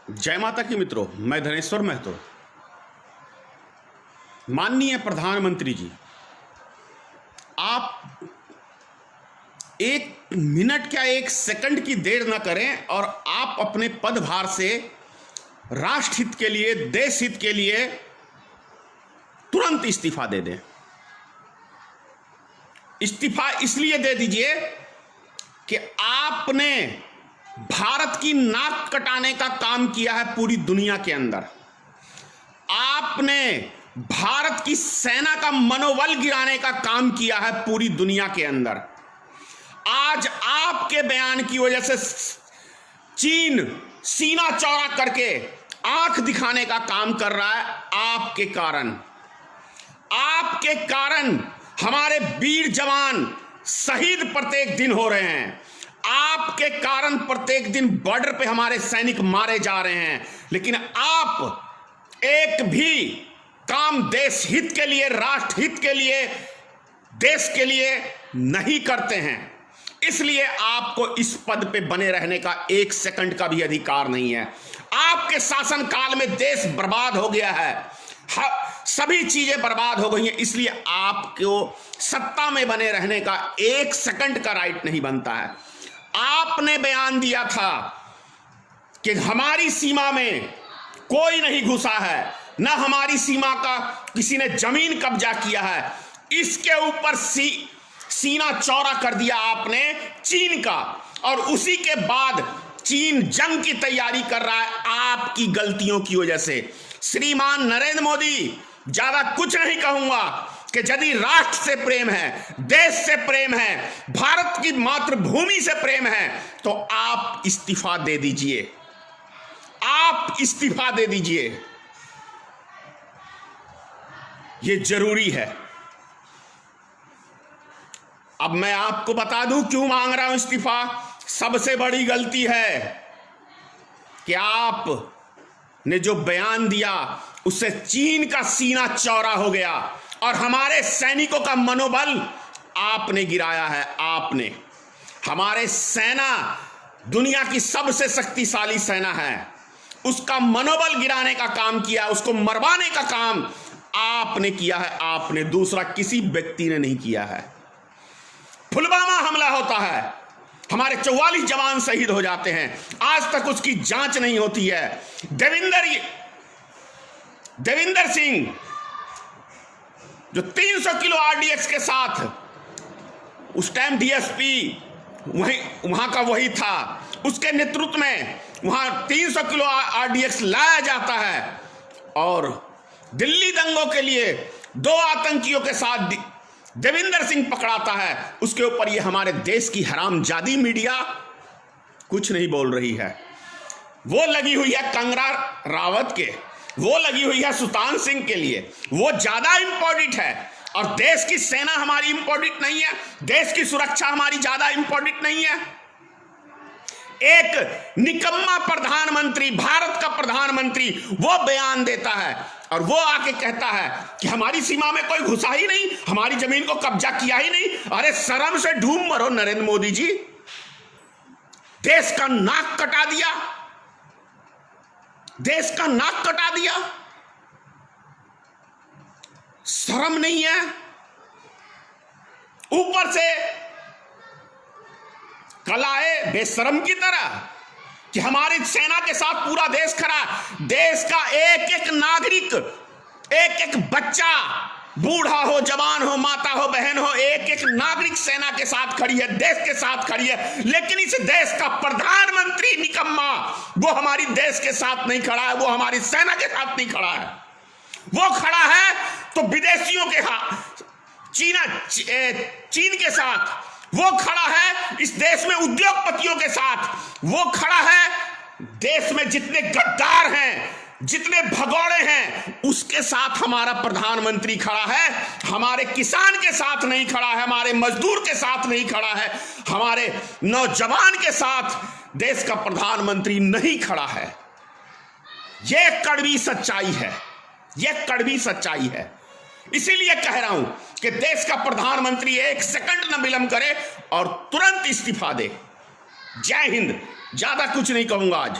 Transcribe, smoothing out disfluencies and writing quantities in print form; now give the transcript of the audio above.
जय माता की मित्रों, मैं धनेश्वर महतो। माननीय प्रधानमंत्री जी, आप एक मिनट क्या एक सेकंड की देर न करें और आप अपने पदभार से राष्ट्र हित के लिए, देश हित के लिए तुरंत इस्तीफा दे दें। इस्तीफा इसलिए दे दीजिए कि आपने भारत की नाक कटाने का काम किया है पूरी दुनिया के अंदर। आपने भारत की सेना का मनोबल गिराने का काम किया है पूरी दुनिया के अंदर। आज आपके बयान की वजह से चीन सीना चौड़ा करके आंख दिखाने का काम कर रहा है। आपके कारण हमारे वीर जवान शहीद प्रत्येक दिन हो रहे हैं। आपके कारण प्रत्येक दिन बॉर्डर पे हमारे सैनिक मारे जा रहे हैं, लेकिन आप एक भी काम देश हित के लिए, राष्ट्र हित के लिए, देश के लिए नहीं करते हैं। इसलिए आपको इस पद पे बने रहने का एक सेकंड का भी अधिकार नहीं है। आपके शासनकाल में देश बर्बाद हो गया है, सभी चीजें बर्बाद हो गई हैं। इसलिए आपको सत्ता में बने रहने का एक सेकंड का राइट नहीं बनता है। आपने बयान दिया था कि हमारी सीमा में कोई नहीं घुसा है, न हमारी सीमा का किसी ने जमीन कब्जा किया है। इसके ऊपर सीना चौड़ा कर दिया आपने चीन का, और उसी के बाद चीन जंग की तैयारी कर रहा है आपकी गलतियों की वजह से। श्रीमान नरेंद्र मोदी, ज्यादा कुछ नहीं कहूंगा कि यदि राष्ट्र से प्रेम है, देश से प्रेम है, भारत की मातृभूमि से प्रेम है, तो आप इस्तीफा दे दीजिए। आप इस्तीफा दे दीजिए, ये जरूरी है। अब मैं आपको बता दूं क्यों मांग रहा हूं इस्तीफा। सबसे बड़ी गलती है कि आपने जो बयान दिया उससे चीन का सीना चौड़ा हो गया और हमारे सैनिकों का मनोबल आपने गिराया है। आपने हमारे सेना दुनिया की सबसे शक्तिशाली सेना है, उसका मनोबल गिराने का काम किया, उसको मरवाने का काम आपने किया है। आपने, दूसरा किसी व्यक्ति ने नहीं किया है। पुलवामा हमला होता है, हमारे 44 जवान शहीद हो जाते हैं, आज तक उसकी जांच नहीं होती है। देविंदर सिंह जो 300 किलो आरडीएक्स के साथ, उस टाइम डीएसपी वहां का वही था, उसके नेतृत्व में वहां 300 किलो आरडीएक्स लाया जाता है, और दिल्ली दंगों के लिए 2 आतंकियों के साथ देविंदर सिंह पकड़ाता है। उसके ऊपर ये हमारे देश की हरामजादी मीडिया कुछ नहीं बोल रही है। वो लगी हुई है कंगना रावत के, वो लगी हुई है सुल्तान सिंह के लिए, वो ज्यादा इंपॉर्टेंट है। और देश की सेना हमारी इंपॉर्टेंट नहीं है, देश की सुरक्षा हमारी ज्यादा इंपॉर्टेंट नहीं है। एक निकम्मा प्रधानमंत्री, भारत का प्रधानमंत्री, वो बयान देता है और वो आके कहता है कि हमारी सीमा में कोई घुसा ही नहीं, हमारी जमीन को कब्जा किया ही नहीं। अरे शर्म से ढूंढ मरो नरेंद्र मोदी जी, देश का नाक कटा दिया, देश का नाक कटा दिया। शर्म नहीं है। ऊपर से कल आए बेशर्म की तरह कि हमारी सेना के साथ पूरा देश खड़ा। देश का एक एक नागरिक, एक एक बच्चा, बूढ़ा हो, जवान हो, माता हो, बहन हो, एक एक नागरिक सेना के साथ खड़ी है, देश के साथ खड़ी है। लेकिन इस देश का प्रधानमंत्री निकम्मा, वो हमारी देश के साथ नहीं खड़ा है, वो हमारी सेना के साथ नहीं खड़ा है। वो खड़ा है तो विदेशियों के हाथ, चीन के साथ, वो खड़ा है इस देश में उद्योगपतियों के साथ, वो खड़ा है देश में जितने गद्दार हैं, जितने भगोड़े हैं, उसके साथ हमारा प्रधानमंत्री खड़ा है। हमारे किसान के साथ नहीं खड़ा है, हमारे मजदूर के साथ नहीं खड़ा है, हमारे नौजवान के साथ देश का प्रधानमंत्री नहीं खड़ा है। यह कड़वी सच्चाई है, यह कड़वी सच्चाई है। इसीलिए कह रहा हूं कि देश का प्रधानमंत्री एक सेकंड न विलंब करे और तुरंत इस्तीफा दे। जय हिंद। ज्यादा कुछ नहीं कहूंगा आज।